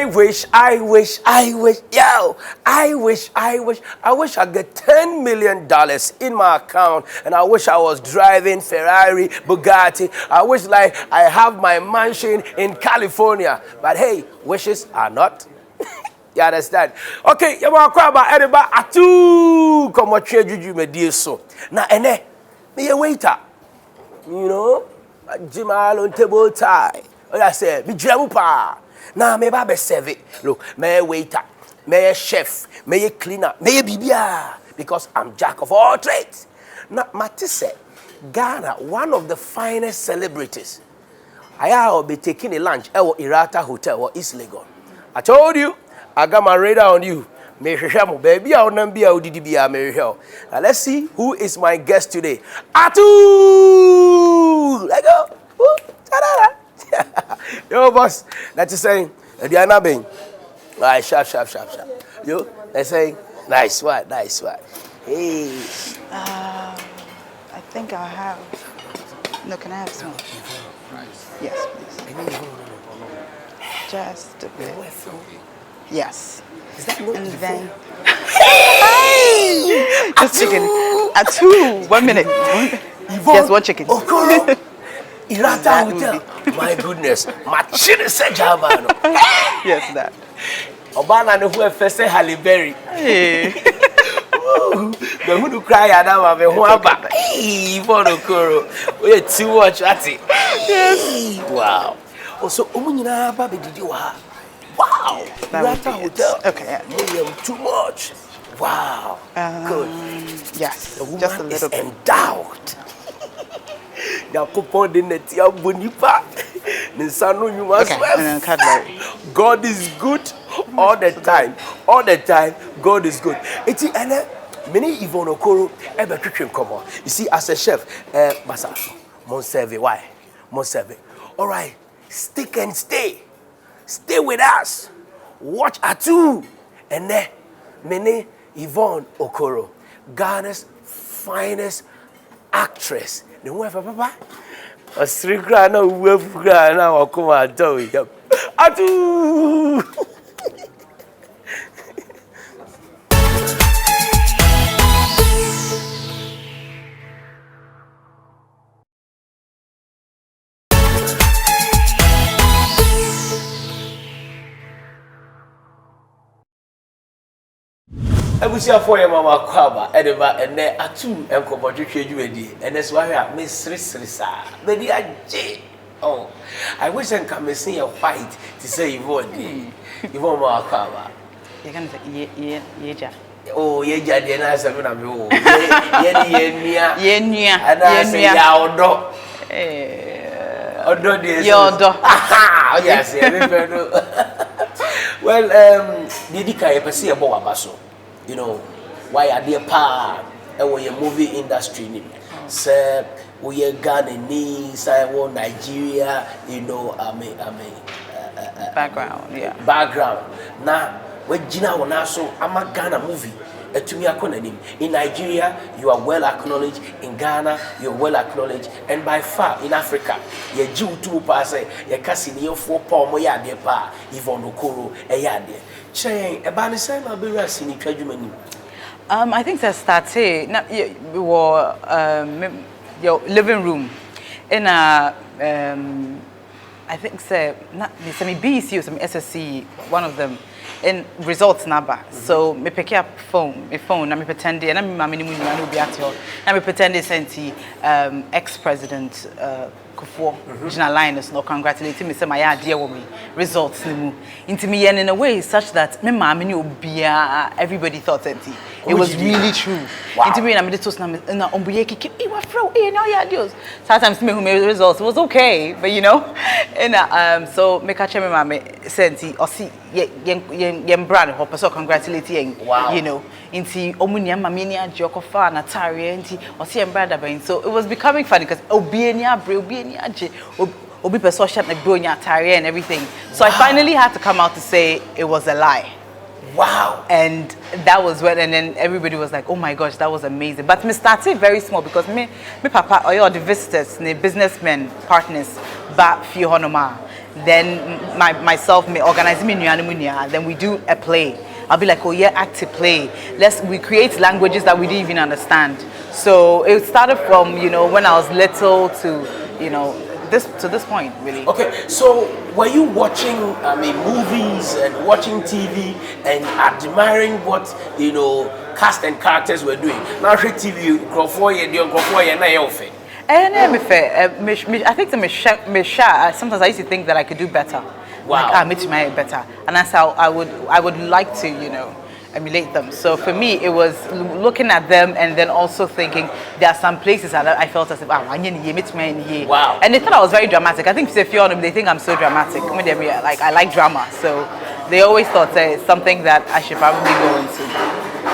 wish I get $10 million in my account, and I wish I was driving Ferrari, Bugatti. I wish like I have my mansion in California. But hey, wishes are not. You understand? Okay, you want to cry about anybody? ATUU, come on, juju me dear so. Now, ene, me a waiter. You know, Jimal on table tie. Oh, I said, me jamupa. Now, me babe serve it. Look, me a waiter, me a chef, me a cleaner, me a bibia. Because I'm jack of all trades. Now, Matisse, Ghana, one of the finest celebrities. I will be taking a lunch at Irata Hotel or East Legon. I told you. I got my radar on you. Baby, I'll not be out now let's see who is my guest today. ATUU! Let go. Yo, boss. That's just saying. Diana Bing. Right, sharp. Yo, let's say, nice one. Hey. I think I'll have. No, can I have some? Yes, please. Just a bit. Yes. Is that not and then hey! Just chicken. ATUU. 1 minute. Yvonne Yes, one chicken. Okoro. Irata Hotel. My goodness. My chin said Javano. Yes, that. Obana no who first say Halle Berry. Hey. The who do cry Adama be who aba. Yvonne Okoro. We too much at it. Yes. Wow. Also, omunyina ba be didi wa. Wow. Irata Hotel. Okay. Yeah. Too much. Wow. Good. Yes. The woman just a little is bit. endowed. Okay, God is good all the time. All the time, God is good. It's many Yvonne Okoro ever kitchen come on. You see, as a chef, Masa, Monserve, why? Monserve. All right, stick and stay. Stay with us. Watch ATUU. And then, many Yvonne Okoro, Ghana's finest actress. The one for Papa. A three grand, no wolf grand, now I'll come and tell you. ATUU! I wish you for your mama kwaba edeba ene ATUU enkobo twetwe dwuadi ene so ahwe me srisrisa bedi aje oh I wish I can see a white to say Yvonne mama kwaba You can say yeja. Oh yeja de na asem na me oh ye nua ana say ya odo odo de yodo aha yes me pedo well didi kai pese e bo wabaso. You know, why are they part of your movie industry? Say, we are Ghanaians, I want Nigeria, you know, background, yeah. Background. Now, when Gina Wanaso, I'm a Ghana movie. In Nigeria, you are well acknowledged. In Ghana, you are well acknowledged. And by far, in Africa, you Jew two pass, you can your 4 pound moya de pa, Yvonne Okoro, a yard. I think that started your living room in a I think say some BC or some SSC, one of them in results number. So me pick up my phone, and me pretend and I'm me pretend sent ex-president Kufo Regional Lioness no congratulate me say my idea with me results nimu into me in a way such that me mama ni obia everybody thought that it was really true. Into me na me to na ombuye kiki e wa fro e na ya deals sometimes me who made results it was okay but you know and so me catch me mama senti or see yen brand ho person congratulate yen you know into omunia mama ni ajokofa na tare enti or see yen brother ben so it was becoming funny because obienia obi person shot na bronya tare and everything so I finally had to come out to say it was a lie. Wow. And that was when, and then everybody was like, oh my gosh, that was amazing. But me started very small because me papa, or the visitors, the businessmen, partners, but few honoma. then myself may organize me then we do a play. I'll be like, oh yeah, act a play. We create languages that we didn't even understand. So it started from, you know, when I was little to, you know, this point, really. Okay, so were you watching, movies and watching TV and admiring what, you know, cast and characters were doing? Now, TV, I think sometimes I used to think that I could do better. Wow. Like, make my better. And that's how I would like to, you know, emulate them. So for me, it was looking at them and then also thinking there are some places that I felt as if, wow. And they thought I was very dramatic. I think if you them, they think I'm so dramatic. Like, I like drama. So they always thought it's something that I should probably go into.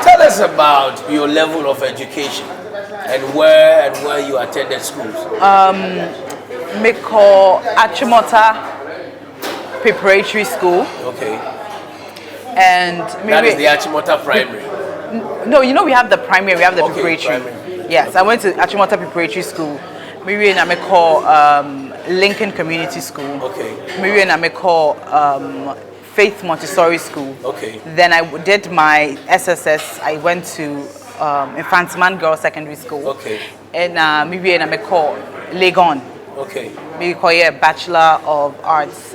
Tell us about your level of education and where you attended schools. Meko Achimota Preparatory School. Okay. And that is the Achimota Primary. No, you know we have the primary, we have the preparatory. Primary. Yes, I went to Achimota Preparatory School. Maybe in Ameko Lincoln Community School. Okay. Maybe in Ameko Faith Montessori School. Okay. Then I did my SSS. I went to Infantiman Girls Secondary School. Okay. And maybe in Ameko Legon. Okay. Maybe call it a Bachelor of Arts.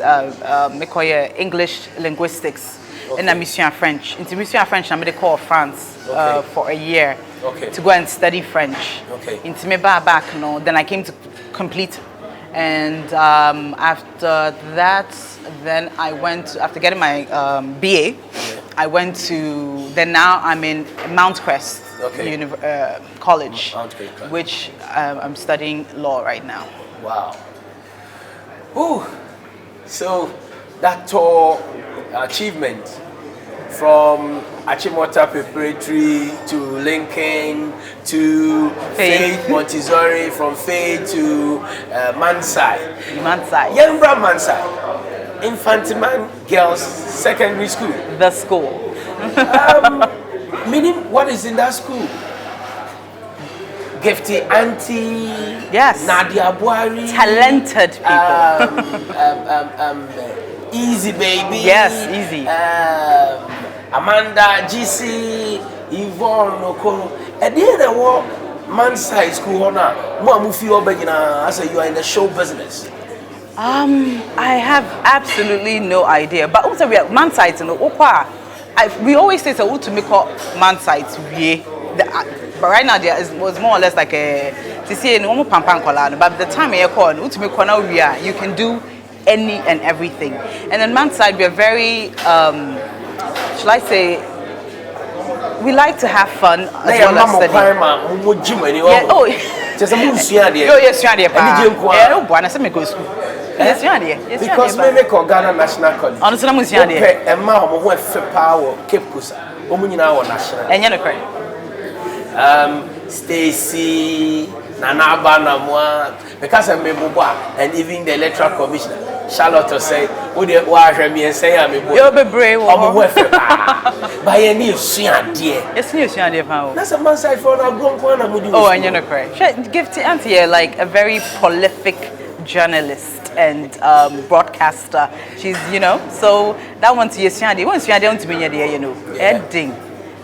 Maybe call it English Linguistics. Okay. And Mission French. Into Mission French, I'm going to call France for a year to go and study French. Okay. Into me back, no. Then I came to complete, and after that, then I went after getting my BA. I went to now I'm in Mount Crest College, which I'm studying law right now. Wow. Ooh. So that tall achievement from Achimota Preparatory to Lincoln to Faith Montessori, from Faith to Mansai. Yembra Mansai. Infantiman Girls Secondary School. The school. Meaning, what is in that school? Gifty Auntie. Yes. Nadia Buari. Talented people. Easy Baby. Yes, Easy. Amanda, GC, Yvonne Okoro. At the end of the war, Mansai School, I say you are in the show business. I have absolutely no idea. But also we are man sites and we always say so to make up man sites but right now there was more or less like a to see no pampan colada. But the time you call to make you can do any and everything. And then man side we are very shall I say we like to have fun as well as study. Yeah, oh yes, because me make Ghana National College. Honestly, I'm saying that. Emma, who have power, Cape Kusa. Omuna wa national. And you know, Stacy, Nanaba Namwa, because I'm a and even the electoral commissioner, Charlotte say, "Would you watch me and say I'm a you'll be brave." By any Sian dear. It's new Sian dear. That's a man side for a grown one. Oh, and you know, Gifty Auntie, like a very prolific journalist and broadcaster. She's, you know, so that one to Yesiandi, once you are down to me, you know, editing,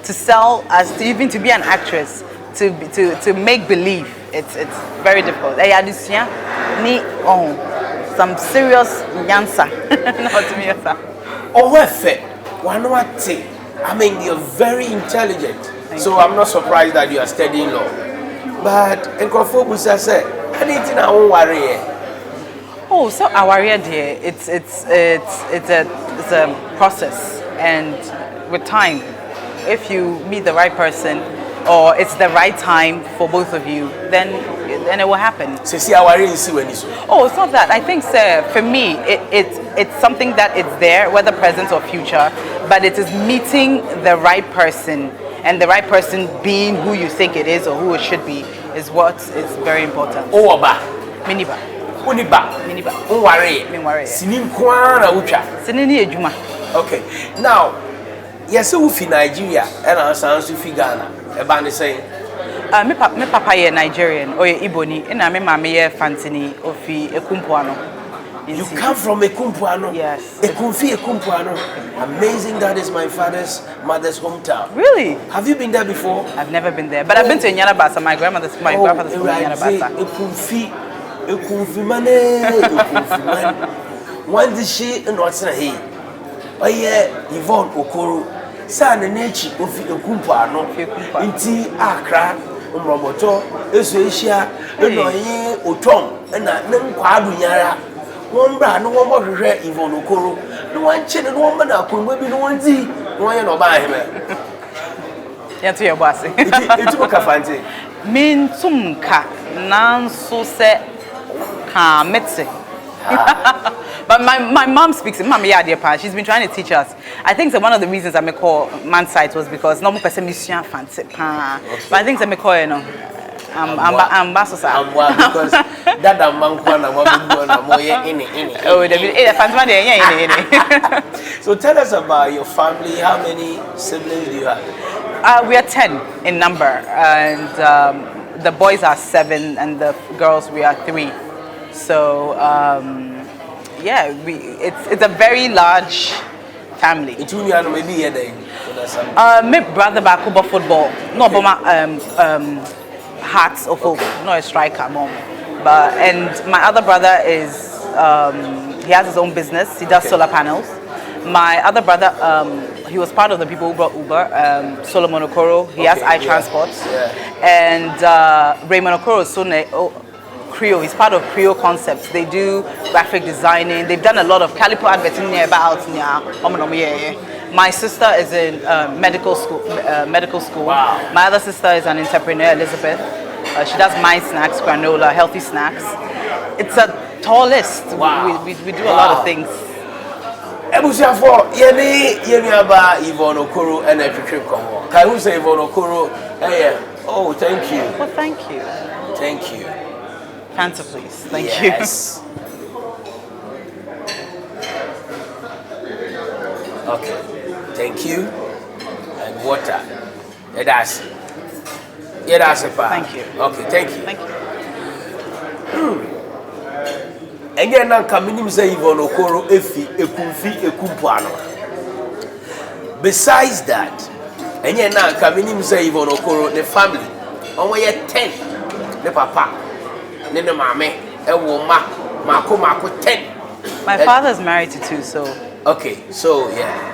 to sell as to even to be an actress, to make believe, it's very difficult. Ni some serious answer. Not to me, sir. I mean, you're very intelligent, so I'm not surprised that you are studying law. But Nkrofobusa said, I didn't worry. Oh, so our idea, it's a process, and with time, if you meet the right person, or it's the right time for both of you, then it will happen. So see, our when oh, it's not that. I think, sir, for me, it's something that it's there, whether present or future, but it is meeting the right person, and the right person being who you think it is or who it should be is what is very important. Oh, ba, miniba. Miniba. Okay. Now, yes, we fi Nigeria and our sons we fi Ghana. Ebani saying. Me papa is Nigerian or Iboni, and I me mama ye Fantini ofi Ekumpuano. You come from Ekumpuano? Yes. Ekumpuano. Amazing, that is my mother's hometown. Really? Have you been there before? I've never been there, but I've been to Nyarabasa. My grandfather's from Nyarabasa. Ekumfi man. One day she and what's in here? Oh yeah, Yvonne Okoro. San nechi ofi Ekumpuano. Inti Accra, Umroboto, Esuasia, Enoye, Otom, and Nankwadu Nyara. One brand, no one more Yvonne Okoro. No one chin and one man up, maybe no one see, no one no buy him. Yeah, to your boss. It's a fancy. Min Tumka, Nan so se ka metse. But my mom speaks in Mama Yadia Pa. She's been trying to teach us. I think that one of the reasons I make call man site was because no more person mission fancy pa. But I think that me call you know I'm because that man kwana oh the fancy yeah. So tell us about your family. How many siblings do you have? We are 10 in number, and the boys are 7 and the girls we are 3. So yeah, it's a very large family. It will be maybe here then. My brother back over football. No, but my hearts of hope. No, a striker, mom. But and my other brother is he has his own business. He does solar panels. My other brother, he was part of the people who brought Uber. Solomon Okoro. He has iTransport. And Raymond Okoro is Creo. He's part of Creo Concepts. They do graphic designing. They've done a lot of calipo advertising about My sister is in medical school. Wow. My other sister is an entrepreneur, Elizabeth. She does mind snacks, granola, healthy snacks. It's a tall list. Wow. We do a lot of things. Ebusia for yeni aba Yvonne Okoro and Epikrip Kongo. Can you say Yvonne Okoro? Oh, thank you. Well, thank you. Thank you. Fanta, please. Thank you. Yes. Okay. Thank you. And water. That's it. Thank you. Okay, thank you. Thank you. Again, now coming say Yvonne Okoro Ekumpuano. Besides that, again now coming say Yvonne Okoro the family. On 10. The papa. The mama. Mako 10. My father's married to 2, so. Okay, so yeah.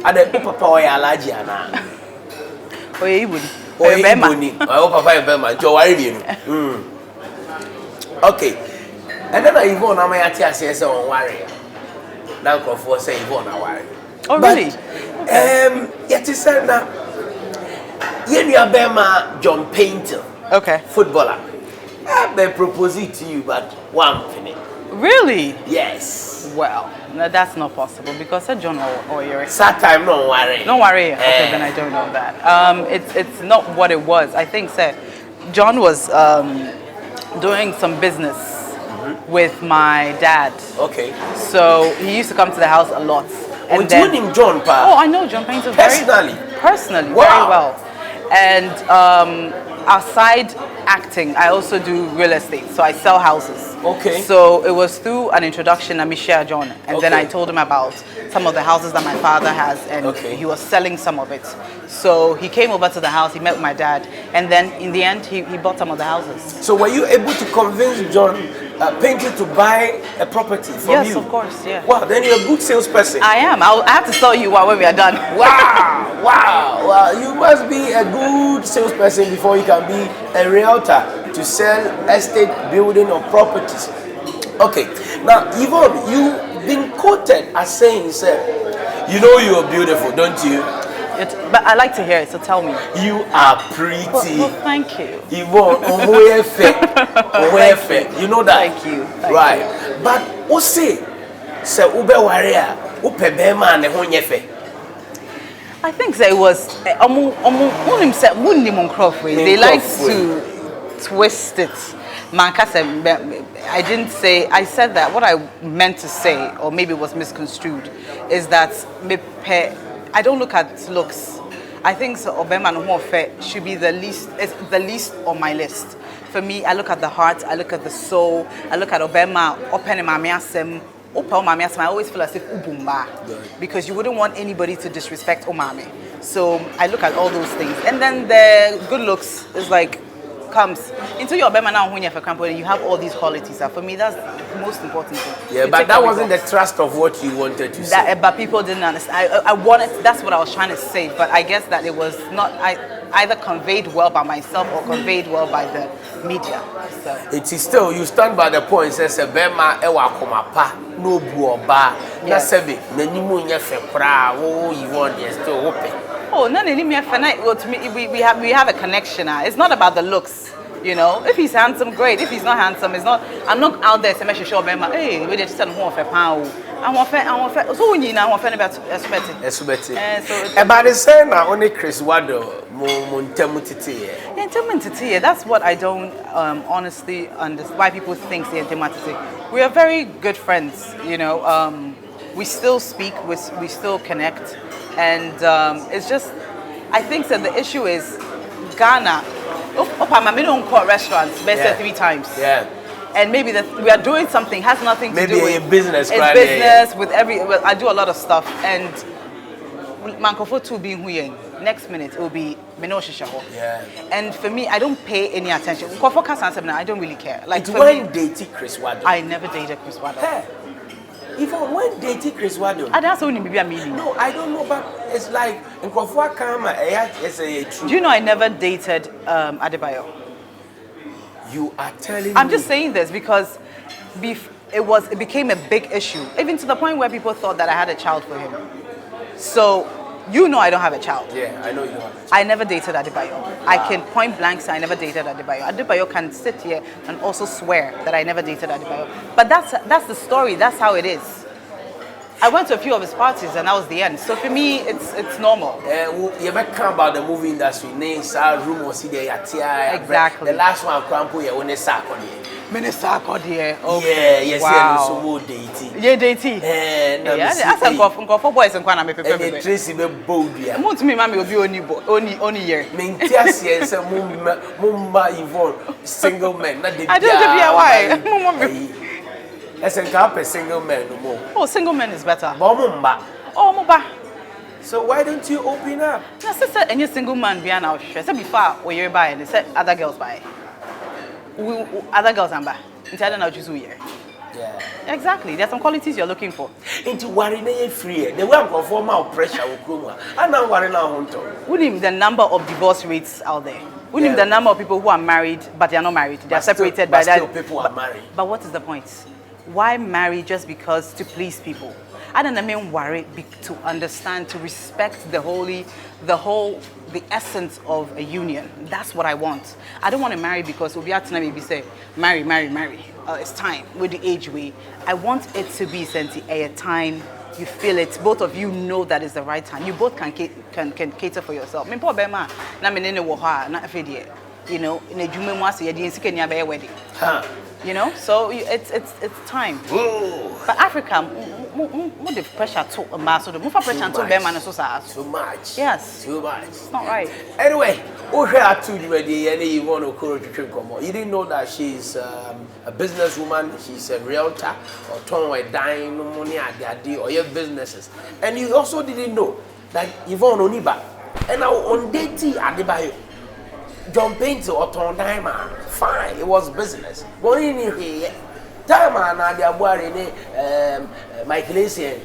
And the papa oya alaji ana. Oye ibuni. Oye ibuni. Oh papa Bema. Jo worry me. Okay. And then Yvonne amayati ase say on worry. Now crofo say Yvonne na worry. Oh really? Yet is said na Yenya Bema John Painter. Okay. Footballer. They propose it to you, but one penny. Really? Yes. Well, no, that's not possible because John or you're. That time, don't worry. Don't worry. Okay, then I don't know that. It's not what it was. I think John was doing some business with my dad. Okay. So he used to come to the house a lot. And do you know John Pa? Oh, I know John Painter personally. Personally, wow. Very well. And aside acting, I also do real estate, so I sell houses. Okay. So it was through an introduction, Amisha John, and then I told him about some of the houses that my father has, and he was selling some of it. So he came over to the house, he met my dad, and then in the end, he bought some of the houses. So were you able to convince John Painter to buy a property from you? Yes, of course, yeah. Wow, then you're a good salesperson. I am. I have to tell you when we are done. Wow. You must be a good salesperson before you can be a realtor to sell estate, building, or properties. Okay. Now, Yvonne, you've been quoted as saying, you know you're beautiful, don't you? But I like to hear it, so tell me. You are pretty. Well, thank you. Yvonne, you know that? Thank you. Right. But what say ube warrior, upe bema ne honyefe. I think that it was they like to twist it. I didn't say, I said that what I meant to say, or maybe it was misconstrued, is that I don't look at looks. I think Obema should be the least on my list. For me, I look at the heart, I look at the soul, I look at Obema, Open and Mamiasem, Opa Mamiasem. I always feel as if Ubumba, because you wouldn't want anybody to disrespect Omami. So I look at all those things. And then the good looks is like, comes into your Obema now when you're for company, you have all these qualities. For me, that's the most important thing. Yeah, but that wasn't the thrust of what you wanted to say. But people didn't understand. I wanted, that's what I was trying to say, but I guess that it was not, either conveyed well by myself or conveyed well by the media. So it is still, you stand by the point, says a Bema Ewa Komapa, no Buoba, Nasebi, Nenimu Yefe Pra, oh, Yvonne, yes, still open. Oh, no, we have a connection. It's not about the looks. You know, if he's handsome, great. If he's not handsome, it's not. I'm not out there to make sure Bema. Hey, we just home for pound. I want so we need now. I want about Esubeti. About the same, only Chris Wado, Intimatity. That's what I don't honestly understand. Why people think the intimatity. We are very good friends. You know, we still speak. We still connect, and it's just. I think that the issue is Ghana. I don't call restaurants, best 3 times. Yeah. And maybe we are doing something has nothing to do with maybe a business. It's business with I do a lot of stuff, and Mankofo 2 being here. Next minute it will be Menoshishaho. Yeah. And for me, I don't pay any attention. I don't really care. Like when dated Chris Wado? I never dated Chris Wado. Hey. Even when dating Chris Wado? That's only maybe a meaning. No, I don't know, but it's like in Kofua Kama, it's a true. Do you know I never dated Adebayo? You are telling me. I'm just saying this because it became a big issue, even to the point where people thought that I had a child for him. So, you know I don't have a child. Yeah, I know you don't have a child. I never dated Adebayo. I can point blank say I never dated Adebayo. Adebayo can sit here and also swear that I never dated Adebayo. But that's the story. That's how it is. I went to a few of his parties and that was the end. So for me, it's normal. You ever come about the movie industry? Names are rumors. Exactly. The last one, Krampo, you only saw Minister Codier. Yeah, yes, wow. So more dating. Yeah, dating. Yeah, that's a for boys and Kwana. And Tracy be bold. Yeah. Mo to me, mommy will be only year. Mintias, yes, Mumma Yvonne, single man. Not the I don't know why. As a couple, single man no more. Oh, single man is better. Bomba. Oh, Moba. So why don't you open up? No, sister, any single man be an outshare. Said before, when you're buying, they said other girls buy. Other girls and buy. Until I don't choose who here. Yeah. Exactly. There's some qualities you're looking for. Into worry na free. The way I'm for more pressure will come. And now worry now hunter. We name the number of divorce rates out there. We name the number of people who are married but they are not married. They are separated by that. Still people are married. But what is the point? Why marry just because to please people? I don't mean worry to understand, to respect the essence of a union. That's what I want. I don't want to marry because we'll be out maybe say marry. It's time with the age way. I want it to be a time you feel it. Both of you know that is the right time. You both can cater for yourself. Me poor Bema na me nene wo ha na afedie. You know, in a jume mo ase ye di nsike nia be wedding. You know, so it's time. Ooh. But Africa, more the pressure to ambassador, more pressure to be man so too much. Yes. Too much. It's not right. Anyway, ATUU ready. Yvonne Okoro to come. You didn't know that she's a businesswoman. She's a realtor or turn or dying no money at their deal or your businesses. And you also didn't know that Yvonne Oniba and now on dating Adebayo. John Paint or Tom Diamond, fine, it was business. But in here, Diamond and the Abuari, Michael Asian,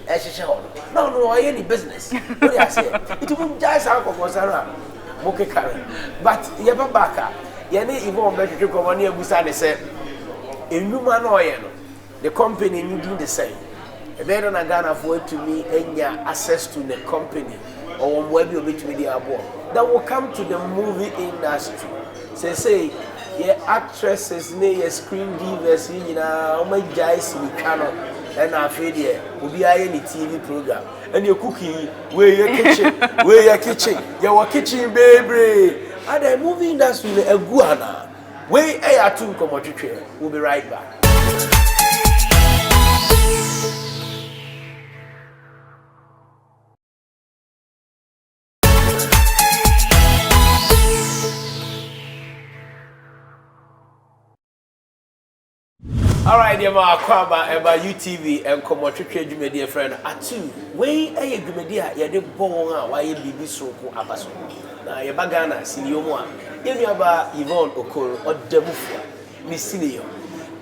no, any business. What do I say? It won't just alcohol, Sarah, Moke Karen. But Yababaka, Yane Yvonne Becky Comania Busane said, in Numa Noyan, the company you do the same. A better than Ghana for to me and your access to the company. Or web you between the above that will come to the movie industry. Say, yeah, actresses, near screen divas, you know, my guys in Cano, and I feel here will be any TV program. And your cooking, where your kitchen, baby. And the movie industry, a guana, where ATUU come. We'll be right back. All right, dear ma kwaba eba UTV and komo twetwe dwuma dear friend ATUU we eye dwuma dia ye de bon a wa ye bibi soko abaso na ye bagana sinio mu a ye nuaba Yvonne Okoro odamufua ni sinio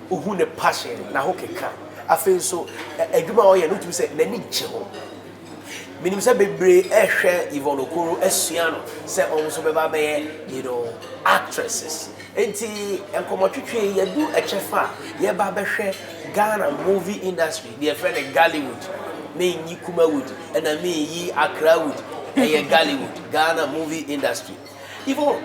ohu ne passion na ho keka afen so adwuma o ye no tumi se na ni gye ho minim se bebre ehwe Yvonne Okoro asua no se on so beba be actresses enti enkomo twetwe ye du echefa ye ba behwe Ghana movie industry dear friend Gallywood me yi Kumawood and me yi Accra wood e Gallywood Ghana movie industry Yvonne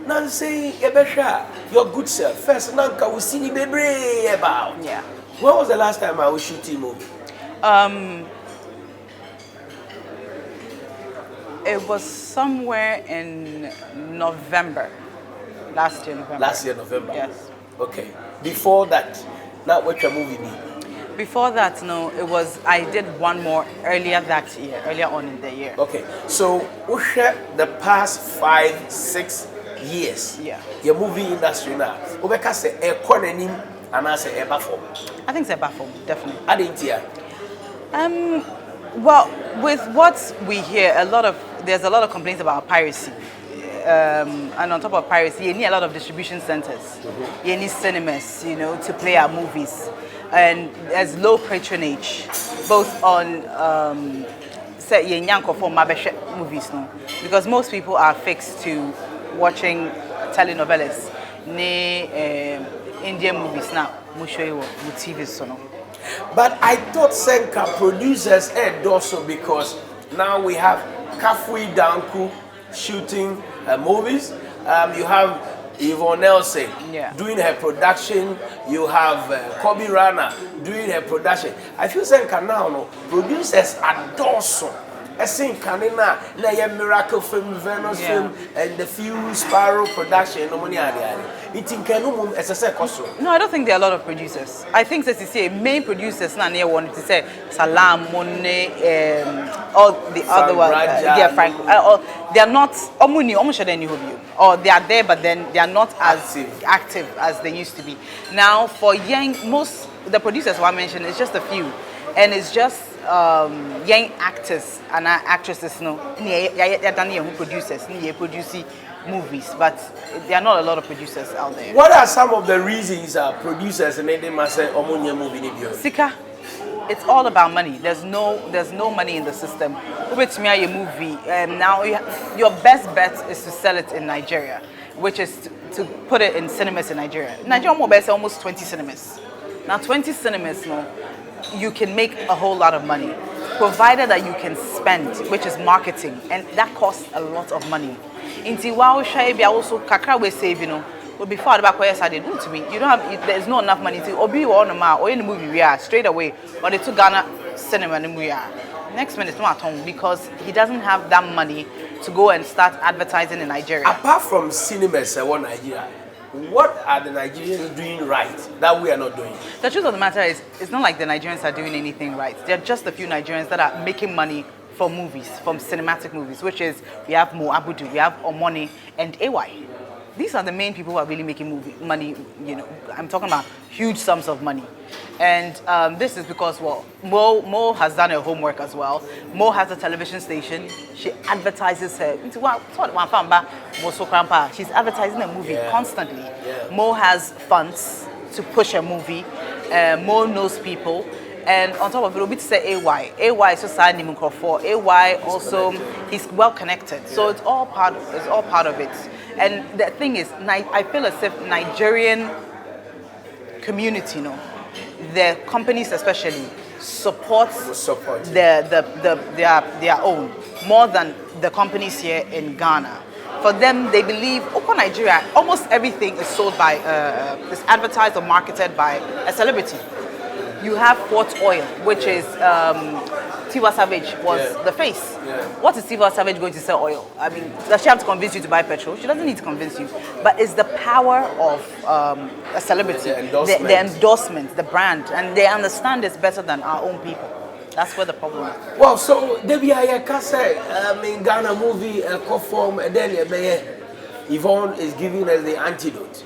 now say ye behwe your good self first nanka we see ni bebre about yeah. When was the last time I was shooting movie? It was somewhere in November. Last year, November. Last year, November? Yes. Okay. Before that, now what your movie be? Before that, no, it was, I did one more earlier that year, earlier on in the year. Okay. So, we share the past 5-6 years. Yeah. Your movie industry now. Obeka say, a corner and I say, a baffle. I think it's a baffle, definitely. I didn't hear. Well, with what we hear, there's a lot of complaints about piracy. And on top of piracy, you need a lot of distribution centers. You need cinemas, to play our movies. And there's low patronage, both on say movies, no? Because most people are fixed to watching telenovelas, Indian movies now, TV, so no. But I thought Senka producers also because now we have Kafui Danku shooting movies. You have Yvonne Nelson doing her production. You have Kobe Rana doing her production. I feel Senka now, no, producers are also. I think Kanina, na Miracle Film, Venus Film, and the few Sparrow production. No money It in Kanumum as a second. No, I don't think there are a lot of producers. I think as you say, main producers now near wanted to say Salam, Money, all the other ones. Frank. They are not or they are there, but then they are not as active as they used to be. Now, for the producers who I mentioned, it's just a few, and it's just young actors and actresses, who producers, producing movies, but there are not a lot of producers out there. What are some of the reasons producers and they must say movie? Sika, it's all about money. There's no money in the system. Which me a movie. Now your best bet is to sell it in Nigeria, which is to put it in cinemas in Nigeria. Nigeria has almost 20 cinemas. Now 20 cinemas, you can make a whole lot of money, provided that you can spend, which is marketing, and that costs a lot of money. Inti wow shaibi also kakra we save, but before the back where I did to me, there's not enough money to obi or in the movie we are straight away, but it's to Ghana cinema and we are. Next minute not at home because he doesn't have that money to go and start advertising in Nigeria. Apart from cinemas in Nigeria, what are the Nigerians doing right that we are not doing? The truth of the matter is, it's not like the Nigerians are doing anything right. There are just a few Nigerians that are making money from movies, from cinematic movies, which is, we have Mo Abudu, we have Omoni, and AY. These are the main people who are really making money, I'm talking about huge sums of money. And this is because, well, Mo has done her homework as well. Mo has a television station. She advertises her. She's advertising a movie constantly. Yeah. Mo has funds to push a movie. Mo knows people. And on top of it, we'll be to say AY. AY is just signing for AY also, he's well connected. Yeah. So it's all part of it. And the thing is, I feel as if Nigerian community, the companies especially, support their own more than the companies here in Ghana. For them, they believe, Nigeria, almost everything is sold by, is advertised or marketed by a celebrity. You have Port Oil, which is Tiwa Savage was the face. Yeah. What is Tiwa Savage going to sell oil? I mean, does she have to convince you to buy petrol? She doesn't need to convince you. But it's the power of a celebrity, the endorsement, the brand, and they understand this better than our own people. That's where the problem is. Well, so Debbie, I can say, in Ghana movie, form, and then Yvonne is giving us the antidote.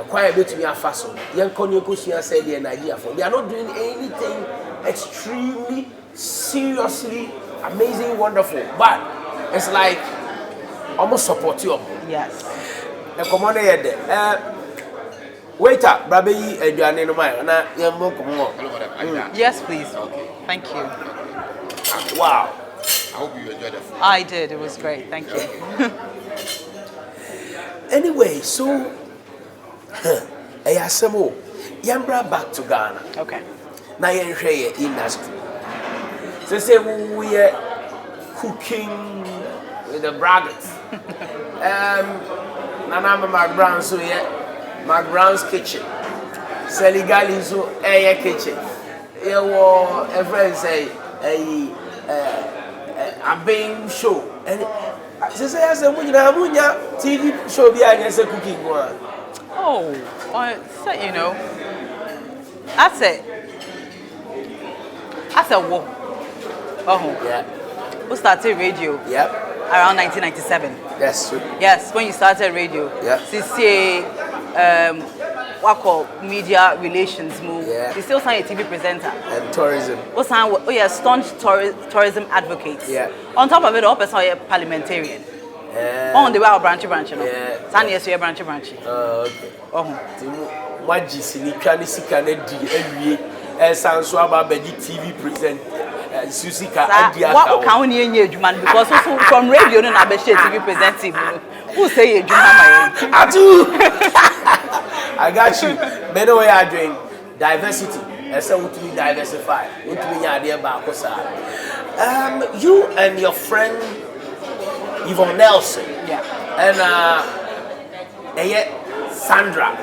Quite a bit to be a fast. Young Konyokusia said the Nigeria for. They are not doing anything extremely, seriously, amazing, wonderful. But it's like almost support you. Yes. The commander here. Waiter, Brabi, and you are in my Yes, please. Thank you. Wow. I hope you enjoyed the food. I did. It was great. Thank you. Anyway, so Ayasemo, Yambra back to Ghana. Okay. Now you're in industry. So say we are cooking with the Braggarts. Nana Mark Brown, so yeah, Mark Brown's kitchen. Sally Galley, so air kitchen. Here was a friend say a Abeiku show. And she says, Munya TV show behind us a cooking one. Oh, so you know, I said war. Oh, Yeah. who started radio? Yep. Around 1997. That's true. Yes, when you started radio. Yeah. CCA, what called media relations move. Yeah. You still signed a TV presenter. And tourism. Oh yeah, staunch tourism advocates. Yeah. On top of it, all person are parliamentarian. On the way our branch, no. Yeah. San yes, you branch. Okay. Oh. Maji sini kani sika ne di ewie sanso aba beji TV present susika adi aka. What can we nye adwuma because also from radio no na be share TV presenting who say adwuma my Atu. I got you. Better way I doing diversity. Ese to be diversified. Want to be nya ba kosa. You and your friend Yvonne Nelson. Yeah. And Sandra.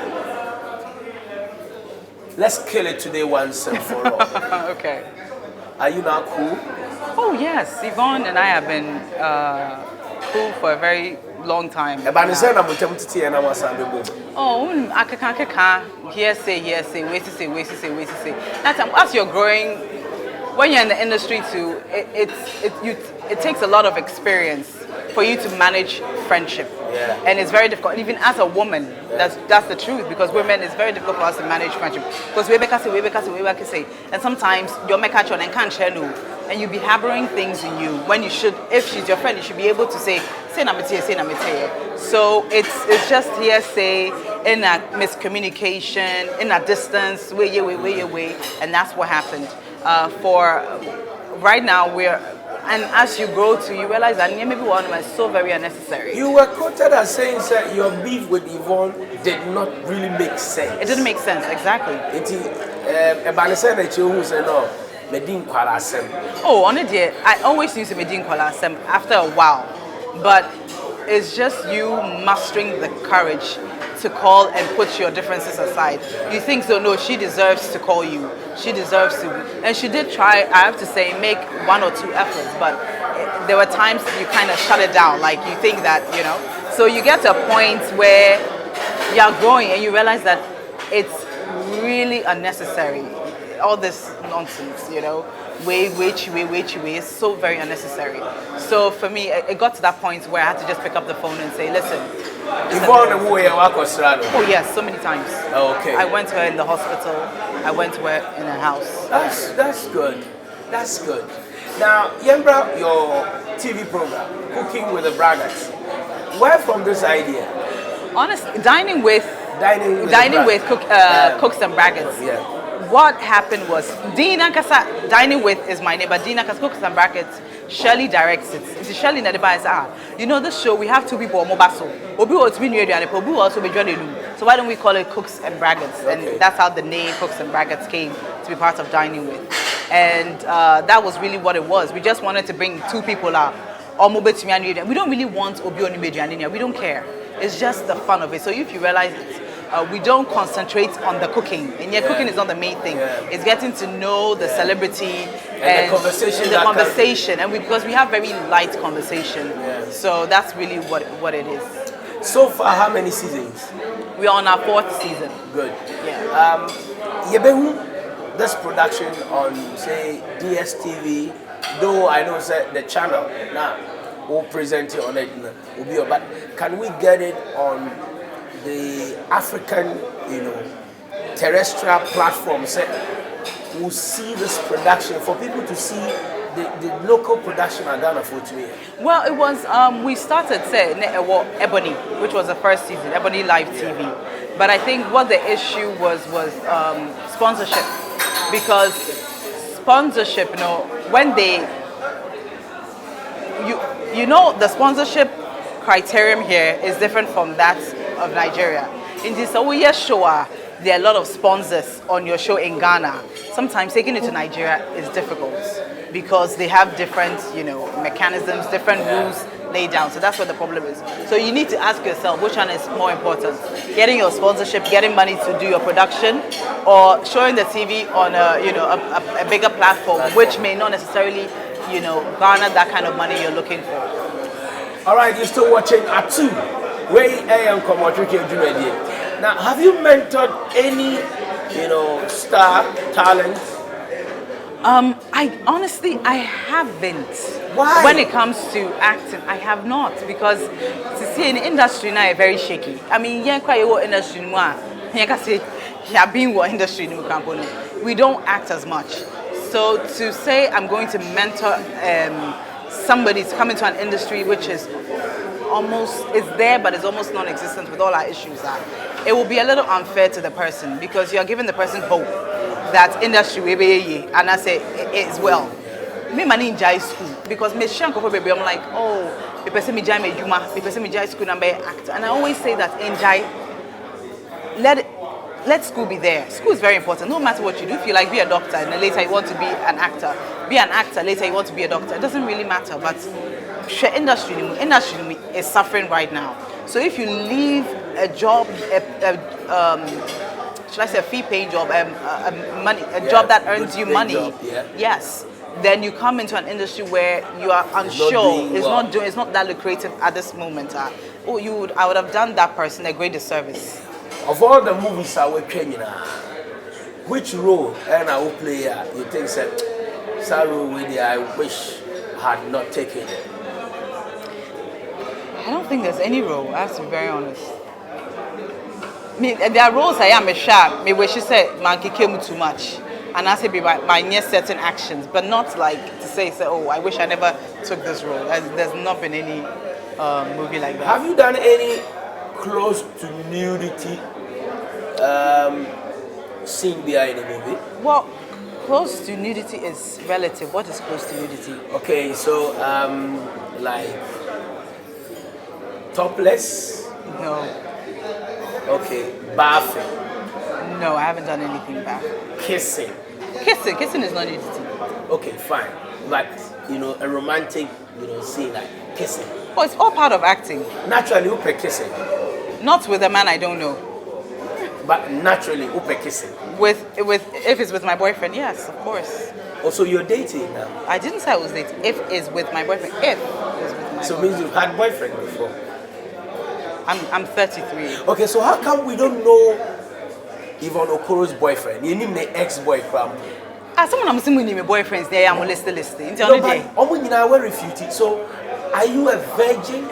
Let's kill it today once and for all. Okay. Are you not cool? Oh yes, Yvonne and I have been cool for a very long time. Oh, akaka, hearsay, wait to say. That's as you're growing, when you're in the industry too, it takes a lot of experience for you to manage friendship. Yeah. And it's very difficult. Even as a woman, that's the truth, because women, it's very difficult for us to manage friendship. Because we say, and sometimes you'll make a and can't share no, and you'll be harboring things in you when you should. If she's your friend, you should be able to say namete. So it's just hearsay, in a miscommunication, in a distance, way, and that's what happened. For right now, and as you grow to, you realize that maybe one was so very unnecessary. You were quoted as saying that your beef with Yvonne did not really make sense. It didn't make sense, exactly. Oh, on it, yeah. I always used to Medin Kwalasem after a while, but it's just you mastering the courage to call and put your differences aside. You think so? No, she deserves to call you. She deserves to, and she did try. I have to say, make one or two efforts, but there were times you kind of shut it down. Like you think that so you get to a point where you're growing and you realize that it's really unnecessary. All this nonsense, way is so very unnecessary. So for me, it got to that point where I had to just pick up the phone and say, listen. Oh yes, so many times. Okay. I went to her in the hospital. I went to her in her house. That's good. That's good. Now, Yembra, your TV program, Cooking with the Braggarts. Where from this idea? Honestly, dining with Cooks and Braggarts. Yeah. What happened was Dina Kasa dining with is my neighbor. Dina Kasa Cooks and Braggarts. Shirley directs it. It's Shirley that advises, this show we have two people on Mobaso. Obi wants to be near and Obi also be joining. So why don't we call it Cooks and Braggarts? Okay. And that's how the name Cooks and Braggarts came to be part of Dining With. And that was really what it was. We just wanted to bring two people out. We don't really want Obi on Media. We don't care. It's just the fun of it. So if you realize it, we don't concentrate on the cooking, and yet cooking is not the main thing. Yeah. It's getting to know the celebrity and the conversation. And because we have very light conversation, Yeah. so that's really what it is. So far, how many seasons? We are on our 4th season. Good. Yeah. This production on, say, DSTV, though I know the channel now will present it on it, but can we get it on the African, terrestrial platforms will see this production for people to see the local production at Ghana for today? Well, it was, we started, Ebony, which was the first season, Ebony Live TV. But I think what the issue was sponsorship. Because sponsorship, when they, the sponsorship criterion here is different from that of Nigeria. In this show, there are a lot of sponsors on your show in Ghana. Sometimes taking it to Nigeria is difficult because they have different, mechanisms, different rules laid down. So that's what the problem is. So you need to ask yourself which one is more important: getting your sponsorship, getting money to do your production, or showing the TV on a bigger platform, which may not necessarily, garner that kind of money you're looking for. All right, you're still watching ATUU. Now, have you mentored any, star talent? I honestly haven't. Why? When it comes to acting, I have not, because to see in the industry now is very shaky. I mean, industry we don't act as much. So to say I'm going to mentor somebody to come into an industry which is there but is almost non-existent with all our issues, it will be a little unfair to the person, because you're giving the person hope that industry will be, and I say it is well. Me money in Jai school, because me baby, I'm like, oh, the person me Jai me Juma, the person me Jai school and be actor, and I always say that in Jai, let school be there. School is very important. No matter what you do, if you like be a doctor and then later you want to be an actor, later you want to be a doctor. It doesn't really matter. But industry is suffering right now. So if you leave a job, should I say a fee-paying job, a job that earns you money, job, yes, then you come into an industry where you are unsure. It's not that lucrative at this moment. I would have done that person a great disservice. Of all the movies I will train, which role and I will play you think that role I wish had not taken it? I don't think there's any role. I have to be very honest. There are roles I am a sharp. Maybe where she said monkey came too much, and I say by near certain actions, but not like to say oh, I wish I never took this role. There's not been any movie like that. Have you done any close to nudity scene behind the movie? Well, close to nudity is relative. What is close to nudity? Okay, so like topless? No. Okay, bathing? No, I haven't done anything bad. Kissing? Kissing is not nudity. Okay, fine. But a romantic scene like kissing. Oh, it's all part of acting. Naturally, who kissing? Not with a man I don't know. But naturally, who kissing? If it's with my boyfriend, yes, of course. Also, you're dating now? I didn't say I was dating. If it's with my boyfriend, if it's with my boyfriend. So means you've had boyfriend before? I'm 33. Okay, so how come we don't know Yvonne Okoro's boyfriend? You need my ex-boy crap. Someone I'm saying my boyfriends there, I'm listing. No, but I will refute it. So, are you a virgin?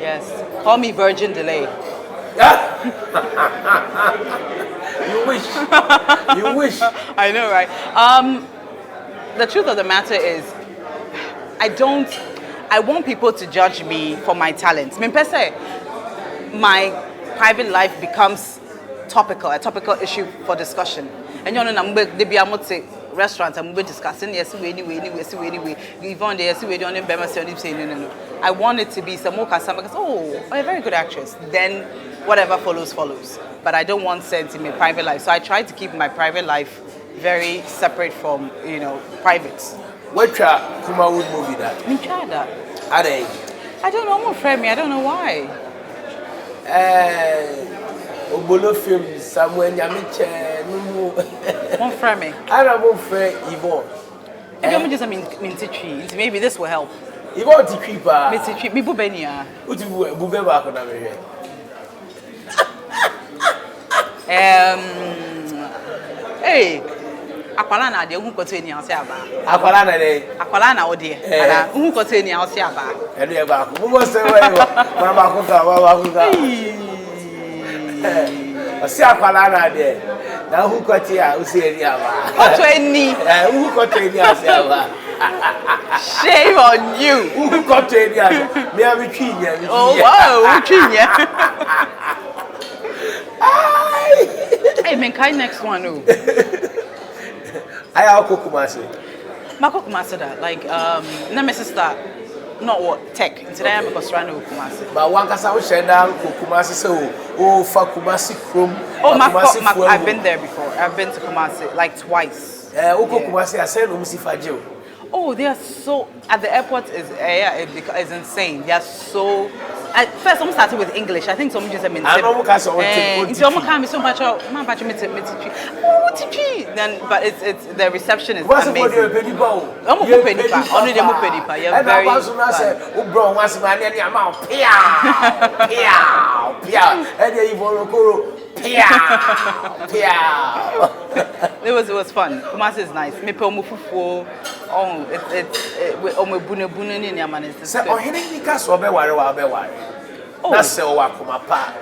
Yes. Call me Virgin Delay. You wish. You wish. I know, right? The truth of the matter is, I want people to judge me for my talents. My private life becomes a topical issue for discussion. And you know, they be able to restaurants and we're discussing yes anyway. Yvonne yes we don't no. I want it to be some more customer because I'm a very good actress. Then whatever follows. But I don't want sense in my private life. So I try to keep my private life very separate from private. What Kumawood movie that? Me try that. Are they? I don't know. I'm afraid me. I don't know why. Obolo film somewhere Nyamiche Numu. One friend me. I don't friend Yvonne. I'm just minty tree. Maybe this will help. Yvonne the creeper. Minty tree. Me bubenia. Uti bube ba ko na me. Hey. Akwala na de hu koto eni ase aba. Akwala na de. Akwala na ode. Ada hu koto eni ase aba. Enu e ba ko. Mo mo se wa e wa. Ma ba ko ka. I see a banana there. Now who got here? Who say any What 20? Who got any? Shame on you. Who got any? Me have a king. Oh wow, king. Hey, man, kind next one. I have Kumasi. Mako Kumasi that like na my sister not what tech today I'm because run Kumasi. But one kasa we share down Kumasi so oh for Kumasi Chrome. Oh Mako, I've been there before. I've been to Kumasi like twice. Kumasi I said Umsifajo. Oh, they are so at the airport is it's insane. They are so. At first, some started with English. I think some just mean. I know because so much. Then, but it's the reception is amazing. Only the Mupedipa. You're very. Yvonne Okoro. It was fun. Kumasi is nice. Me pe omufufu. Oh, it's omebune ni nyama. Say ohene nika so be ware. Na say o wakomapa.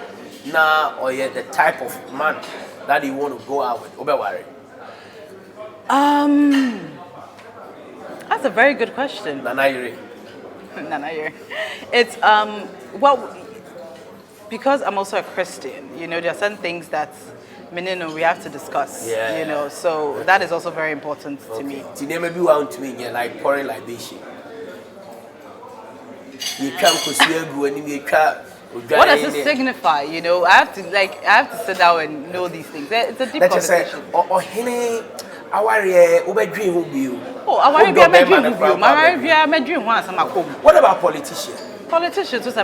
Na oye the type of man that you want to go out with. Obe ware. That's a very good question. Nanayire. It's well, because I'm also a Christian, you know, there are certain things that we have to discuss, you know, so that is also very important to me. Today maybe want to me like pouring libation. You can't when you can't. What does it signify? You know, I have to sit down and know these things. It's a deep conversation. What about politicians? Politicians also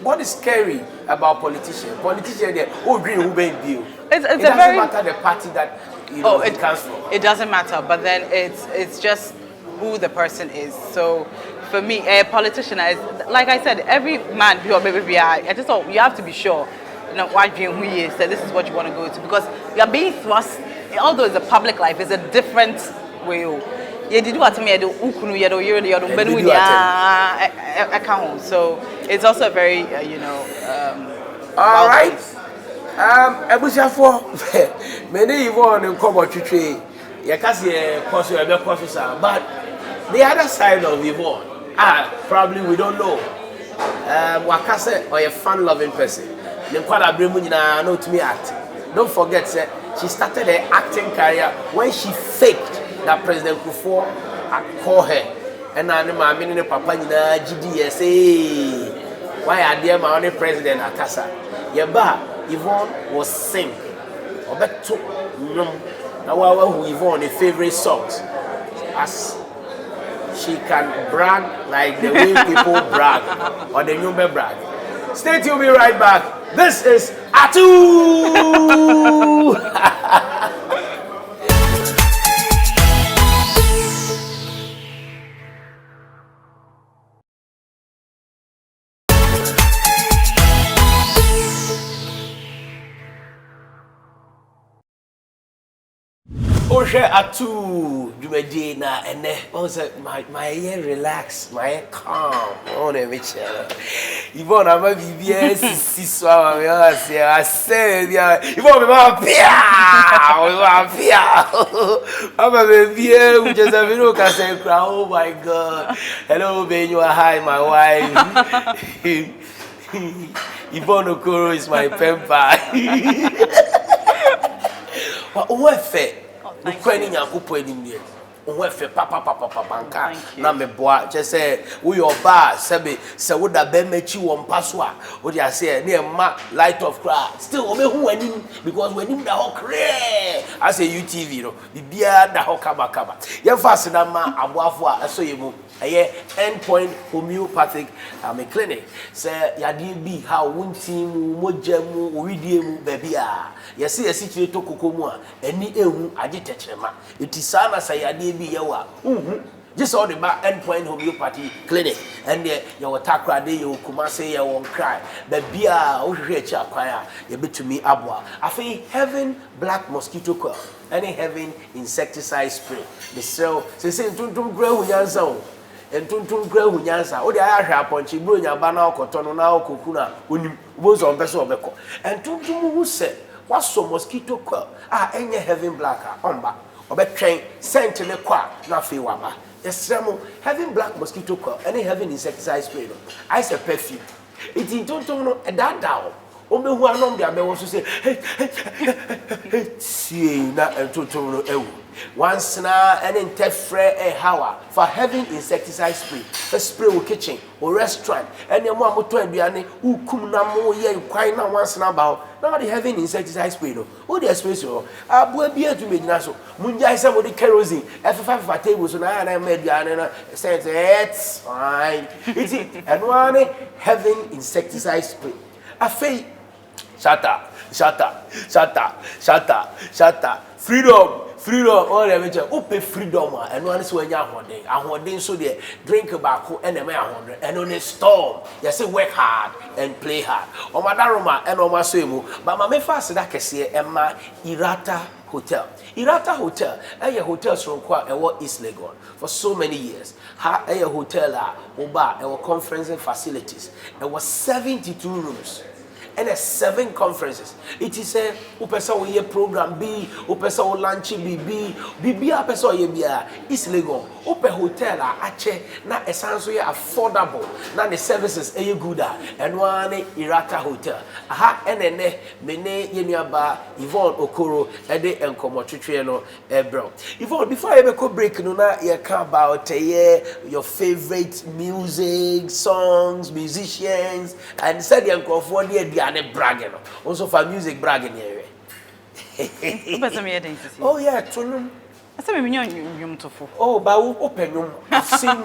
what is scary about politicians? Politicians they agree who be you. It doesn't matter the party that it comes from. It doesn't matter, but then it's just who the person is. So for me, a politician is like I said, every man or maybe I just thought you have to be sure, you know, what dream who is. So this is what you want to go to because you are being thrust. Although it's a public life, it's a different way. So it's also a very all right. Ebusafo many Yvonne Okoro twetwe ye kase course we be course but the other side of Yvonne probably we don't know wakase or a fun loving person dem kwada bremu nyina no to me act. Don't forget she started her acting career when she faked that President Kufuor had called her. And now my mini papa nyina GDS why are there my only president Akasa? Yeba Yvonne was sing. Obeto now who Yvonne favorite songs as she can brag like the way people brag or the new brag. Stay tuned, we'll be right back. This is ATUU. Oshe ATUU Jumedi na ene my ear relax, my ear calm. On a Michelle. Yvonne I'm a BBS so I say Yvonne I'm a baby who just have no can oh my god. Hello baby, you are hi my wife. Yvonne Okoro is my pen pal. What fair? Ukweni nyakupo enimie onwefe papa banka na meboa che se wo your bar sebe se wo da be machi wo mpaso a wo dia se na ma light of cry still obehu anim because wanim da ho clear as a UTV no bibia da ho kaba ye fast na ma aboafo a so yemu eye endpoint homeopathic clinic se yade bi how wontim mojamu owidie babia yesi kire to kokomu a ani ehu agitetcherema etisana sayade bi yewa just all the back endpoint homeopathy clinic and there your takra dey you kumase you won cry babia wo hwehwe echi akwaya ye betumi aboa afi heaven black mosquito coil any heaven insecticide spray the cell say tuntum gra hunyansa o and tuntum kra hunyansa o de ayahwe aponchi bro nya ba na okoto no na okoku na onim bozo ombeso obeko and tuntum hu se waso mosquito coil enye heaven black omba obetwen sentinel kwa na fe waba yesremo heaven black mosquito coil any heaven insecticide spray no I say perfume it tuntum no edada omehu anom de abewo so say see na tuntum no ewu once na an interfere a hour for having insecticide spray a spray wo kitchen or restaurant and your mom to aduane who kum na mo ye kwan na once na ba now they having insecticide spray no who the spray so abu bia to medina so munja say wo the kerosene f5 table so na na aduane na say it's fine it's and one having insecticide spray afei shut up freedom all the way open freedom and one is when you ahoden so there drink bako and am 100 and on a storm you say work hard and play hard o madaroma and o masemu but ma me fast that kese emma Irata Hotel a hotel from kwa East Legon for so many years ha a hotel oba conferencing facilities there was 72 rooms and 7 conferences. It is a upesa we program B, upesa we lunch B, a person ye bia East Legon, upe hotel ache na essentially affordable, na the services a good and one Irata Hotel. Aha ene mene yenuaba Yvonne Okoro ede enkomo twetwe no bro. Yvonne, before I go break no na you can about your favorite music, songs, musicians and said the enkrofo dey and bragging also for music bragging here. Oh yeah, tunum. I say me nyum tofo. Oh, but open you. I've seen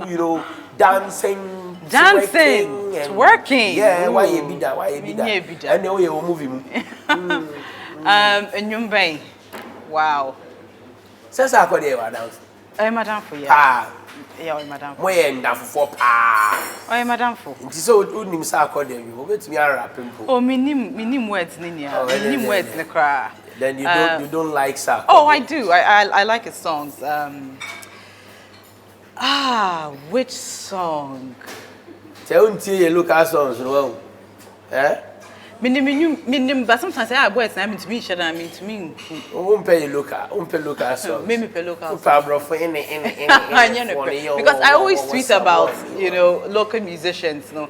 you know, dancing, twerking. Yeah, why you be that? And now you movie. Nyum bay. Wow. Says I could hear dance. Madam for ya. Yeah, madam. Where and for pa. Oh, madam for. It is so good him sa call them. You bet me a rapping. Oh, minim words ninia. Minim words ne cry. Then you don't like Sako. Oh, I do. I like his songs. Which song? Tell you look at songs, no. Eh? Minim, but sometimes I words I mean to me, shall I mean to me. Umpe look at songs. Maybe pe look at. Because I always tweet about, you know, local musicians, you know.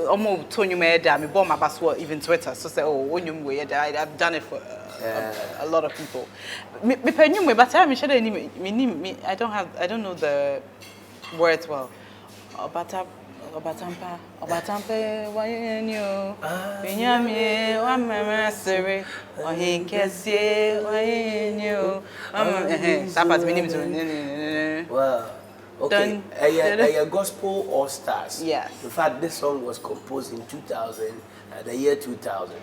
Almost Tony Meda, me bomb my password, even Twitter. So say, oh, when you way, I've done it for a lot of people. Me penny me, but I'm sure I don't know the words well. Obatampe wayenyo binyame wamamasere ohinkese wayenyo sapat minim to wow. Okay, a gospel all stars. Yes. In fact, this song was composed in 2000, the year 2000.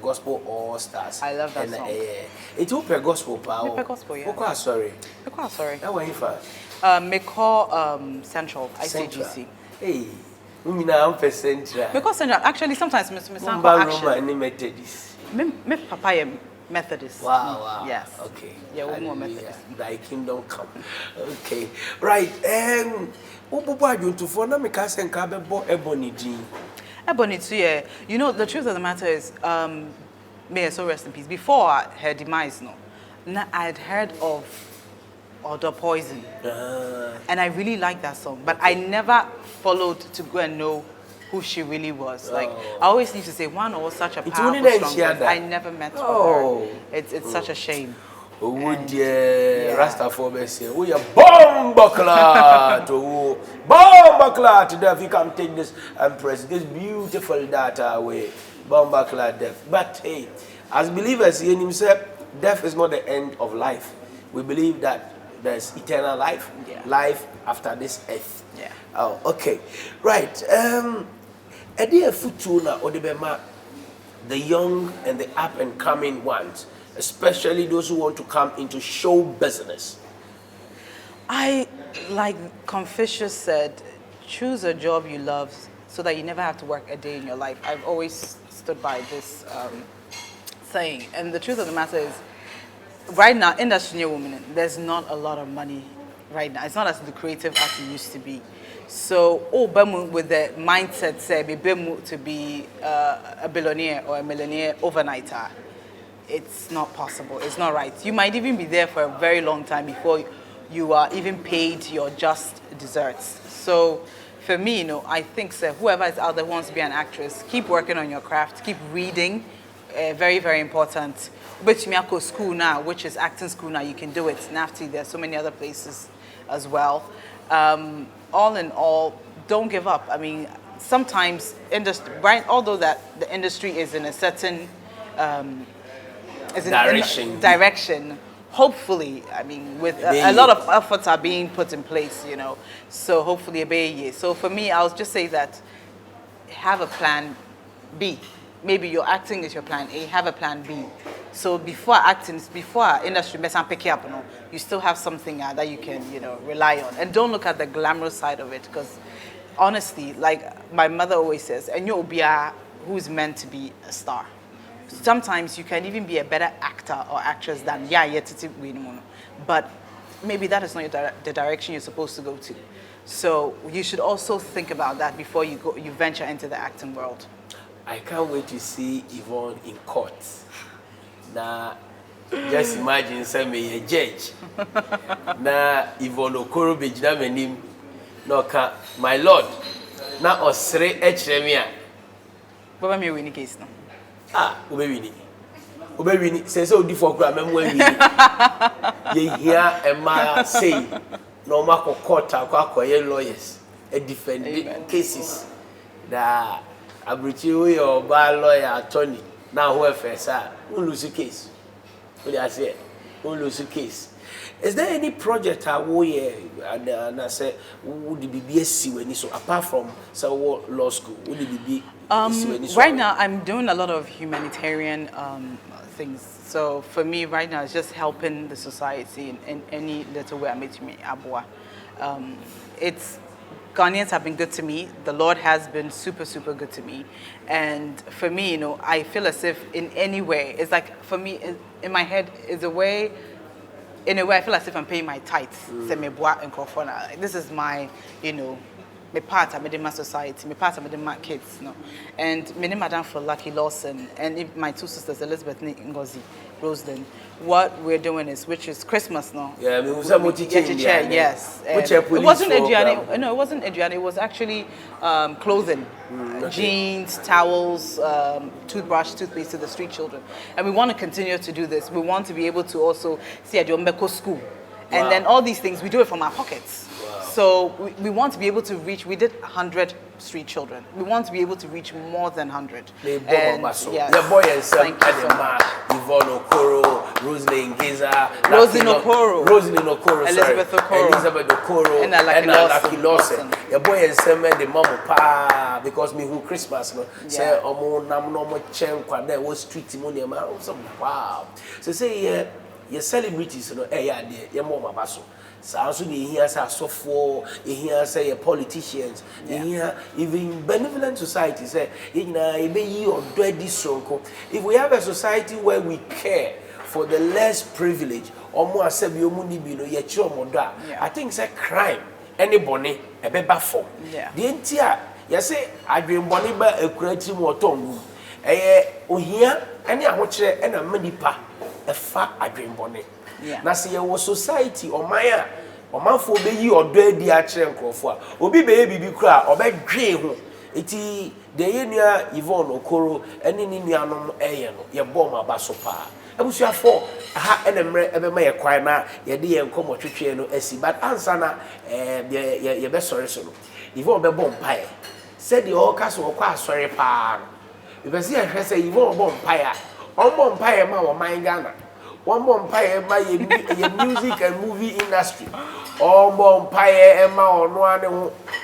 Gospel all stars. I love that song. It's a gospel power. Me gospel, yeah. Okay, sorry. How are you fast? Me call Central ICGC. Hey, I'm Central. Because Central actually sometimes me Methodist. Me papa Methodist. Wow. Yes. Okay. Yeah, we more Methodist. Thy kingdom come. Okay. Right. Ububu to for na me ka senka be bo Ebony Jean. Ebony too, yeah. You know, the truth of the matter is, may her soul rest in peace. Before her demise, I'd heard of Other Poison. And I really liked that song. But I never followed to go and know who she really was. Like, I always need to say, one was such a powerful, strong voice. I never met her. It's such a shame. Would Rastafari say, we are bomb buckler to death. You can take this and press this beautiful data away. Bomb buckler death. But hey, as believers in himself, death is not the end of life. We believe that there's eternal life, life after this earth. Yeah. Oh, okay. Right. Edia Futuna Odebema, the young and the up and coming ones, especially those who want to come into show business. Like Confucius said, choose a job you love so that you never have to work a day in your life. I've always stood by this saying. And the truth of the matter is, right now, industry women, there's not a lot of money right now. It's not as lucrative as it used to be. So, with the mindset, say, to be a billionaire or a millionaire overnighter, it's not possible. It's not right. You might even be there for a very long time before you are even paid your just desserts. So, for me, I think whoever is out there who wants to be an actress, keep working on your craft, keep reading. Very, very important. But Miyako school now, which is acting school now, you can do it. NAFTI, there's so many other places as well. All in all, don't give up. I mean, sometimes although that the industry is in a certain direction, hopefully, I mean, with a lot of efforts are being put in place, So hopefully, so for me, I'll just say that have a plan B. Maybe your acting is your plan A, have a plan B. So before industry mess and pick up, you still have something that you can, rely on. And don't look at the glamorous side of it, because honestly, like my mother always says, and you'll be who's meant to be a star. Sometimes you can even be a better actor or actress than but maybe that is not the direction you're supposed to go to. So you should also think about that before you venture into the acting world. I can't wait to see Yvonne in court. Now, just imagine me a judge. Now, Yvonne Okoro be jina no ka my lord. Now osre hremia. Baba me win case no. Ube wini. Say so di for kra mem win. Ye hear e ma say no ma court akoye lawyers e defend cases. Da Abeiku your bar lawyer attorney now who first who lose the case. What I say? Who lose the case? Is there any project and I say would it be BSc when so apart from law school would it be right now I'm doing a lot of humanitarian things. So for me right now it's just helping the society in any little way I made to me abua. Ghanaians have been good to me. The Lord has been super, super good to me. And for me, I feel as if in any way, it's like for me, in my head, in a way, I feel as if I'm paying my tithes. This is my, my part of my society, my part of my kids. And my name is for Lucky Lawson, and my two sisters, Elizabeth and Ngozi Rosedon. What we're doing which is Christmas now. Yeah, I mean, yes. It wasn't Adriana. No, it wasn't Adriana. It was actually clothing, jeans, towels, toothbrush, toothpaste to the street children. And we want to continue to do this. We want to be able to also see at your Mbeko school. And then all these things, we do it from our pockets. Wow. So we want to be able to reach, we did 100 street children. We want to be able to reach more than 100. Yes. The boy and son, Yvonne Okoro, Roslyn Okoro, Elizabeth Okoro, and Lucky Lawson. The boy and son, the mama because me who Christmas, say, no chen, was street money. Wow. So say, your celebrities, your mama basso. So also here so for here say politicians, here even benevolent society say if we have a society where we care for the less privileged or more I think it's a crime anybody a beba form. The entire you say I dream bonny ba a creative moton here any ahoche and a medipa a fa I dream bonny. Na se ye society o man o manfo be yi odo adi a kire nkrofo a obi be bibi kura obedwe ho eti de ye nua Yvonne Okoro eni ni nuanom eye no ye bom aba so pa abusuafo ha enemre ebe ma ye kwan na ye de ye nkomo twetwe no asi but answer na ye be sorry so no Yvonne be bom pae said the all cast o kwa sorry pa no be see ehwe say Yvonne bom pae a on bom pae ma wo man Ghana. One more empire my music and movie industry. All more empire Emma or no one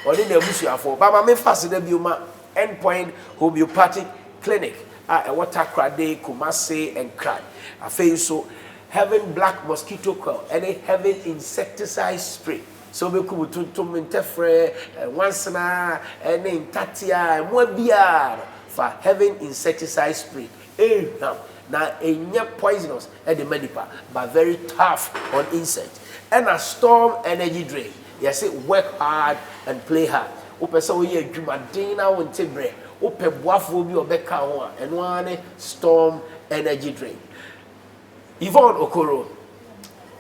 or in the bush for Baba me fast the Bioma endpoint homeopathic clinic at water crade, Kumase and cry. I feel so having black mosquito coil and having insecticide spray. So we could to interfere once na and in Tatia and one beer for having insecticide spray. Now, enya poisonous at the medipa, but very tough on insect. and a storm energy drink. Yes, it work hard and play hard. Open so we Jumadina won Tibre, open Wafo bi Obeka and one storm energy drink. Yvonne Okoro,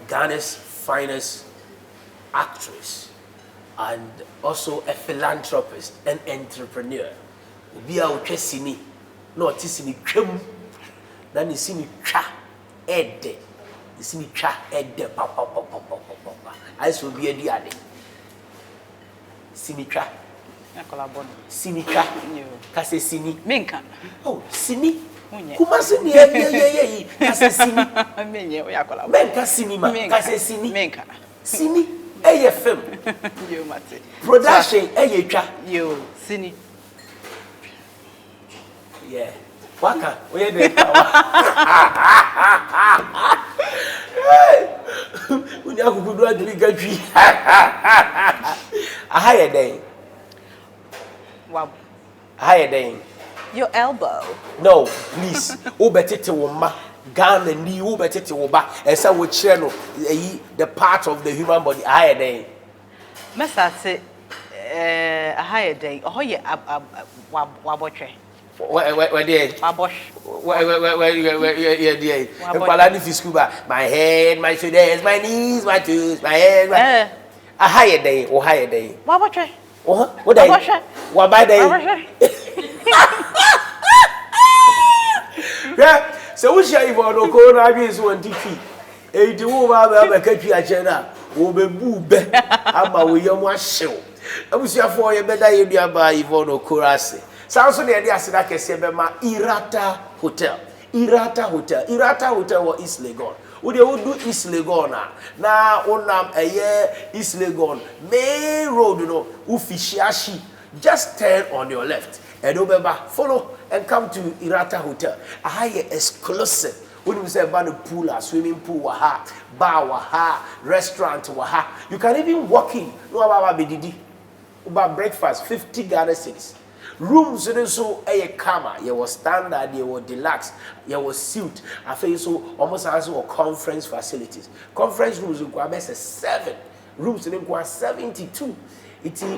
Ghana's finest actress and also a philanthropist and entrepreneur. Obi a wotwe sini na otisini twam na ne sini twa ede. Sini twa ede papa. Aiso bi adi ade. Sini twa. Sini twa. Kase sini. Menka. Oh, sini. Kuma sini ye. Kase sini. Menye o yakola. Menka sini ma. Kase sini. Menka. Sini. Eye film. Yo mate. Production eye twa. Yo, sini. Yeah. Waka, where they power? When you have to do a tree, a higher day. Wow. Higher day. Your elbow. No, please. O better to woma. Ghana ni o better to woba. Esa wo channel the part of the human body higher day. Mesa say a higher day. Oh ye wabotre. Where there? Wabosh. Where there? Palani fiskuba. My head, my shoulders, my knees, my toes, my head. A higher day or higher day. Wabotre. Oh, what day? What by day? Yeah. So we share Yvonne Okoro na bi so antifi. E di wo ba katwi a chena. Wo be bu be ama wo yam ahyew. Abusuafo ye beda ye dua ba Yvonne Okoro ase. Sanso na ye ase da kese be ma Irata Hotel. Irata Hotel wo East Legon. Wo de wo do East Legon na onam eye East Legon main road no ufishiashi. Just turn on your left. Edobeba, follow and come to Irata Hotel. A high exclusive. When we say about the pool, swimming pool, waha, bar, waha, restaurant, waha. You can even walk in. No about bididi. About breakfast, 50 Ghana cedis. Rooms so a kama. You was standard, you were deluxe, you was suite. I feel so almost as well conference facilities. Conference rooms require 7. Rooms require 72. It's a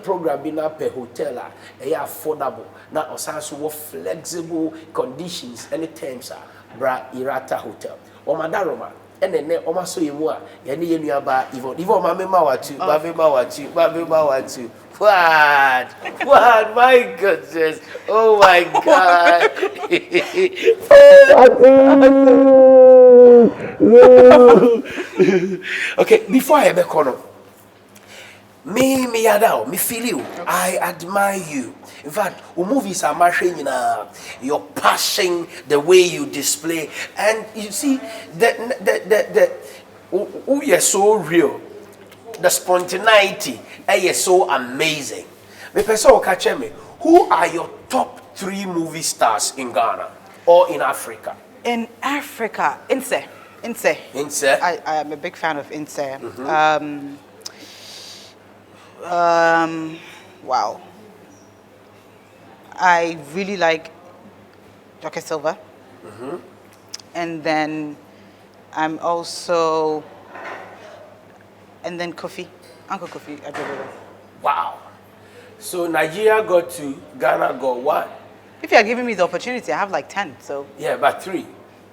program in a hotel, affordable, not also flexible conditions and terms are Bra Irata Hotel. Or Madaroma, and then almost so you more, you about Yvonne Mawatu. What? My goodness. Oh my God. Okay, before I ever call up. Me yadao, me feel you. Okay. I admire you. In fact, movies are marching your passion, the way you display, and you see you're so real. The spontaneity, you're so amazing. Me person catch me. Who are your top 3 movie stars in Ghana or in Africa? In Africa, Inse. I am a big fan of Inse. Mm-hmm. Wow. I really like Joker Silva. Mm-hmm. And then I'm also, and then Kofi, Uncle Kofi. Wow. So Nigeria got 2, Ghana got 1. If you are giving me the opportunity, I have like 10. So yeah, but 3.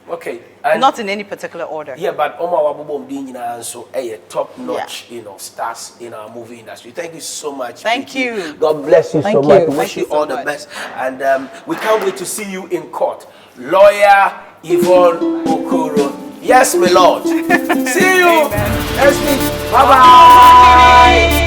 Okay. And not in any particular order. Yeah, but Oma Wabubom Dina so a top notch, stars in our movie industry. Thank you so much. Thank you. God bless you so much. We wish you all the best. And we can't wait to see you in court. Lawyer Yvonne Okoro. Yes, my Lord. See you. Next week. Bye-bye.